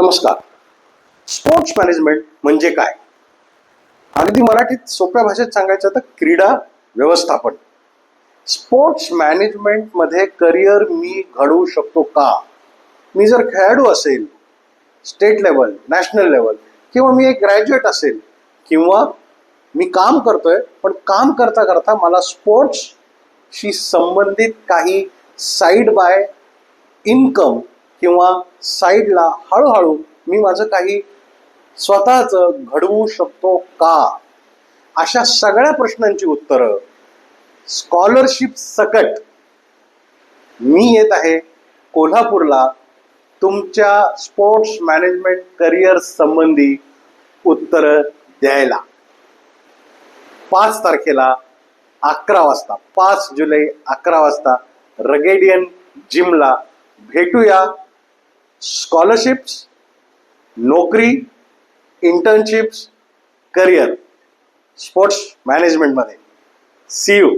नमस्कार. Sports management म्हणजे काय? अगदी मराठीत सोप्या भाषेत सांगायचं तर क्रीडा व्यवस्थापन. स्पोर्ट्स मॅनेजमेंटमध्ये करिअर मी घडवू शकतो का? मी जर खेळाडू असेल, स्टेट लेवल, नॅशनल लेवल, किंवा मी एक ग्रॅज्युएट असेल, किंवा मी काम करतोय पण काम करता करता मला स्पोर्ट्सशी संबंधित काही साईड बाय इन्कम किंवा साईडला हळूहळू मी माझं काही स्वतःचं घडवू शकतो का? अशा सगळ्या प्रश्नांची उत्तरं स्कॉलरशिप सकट मी येत आहे कोल्हापूरला तुमच्या स्पोर्ट्स मॅनेजमेंट करिअर संबंधी उत्तरं द्यायला. 5 तारखेला 11 वाजता, 5 जुलै 11 वाजता रगेडियन जिमला भेटूया. स्कॉलरशिप्स, नोकरी, इंटर्नशिप्स, करिअर स्पोर्ट्स मॅनेजमेंटमध्ये. See you.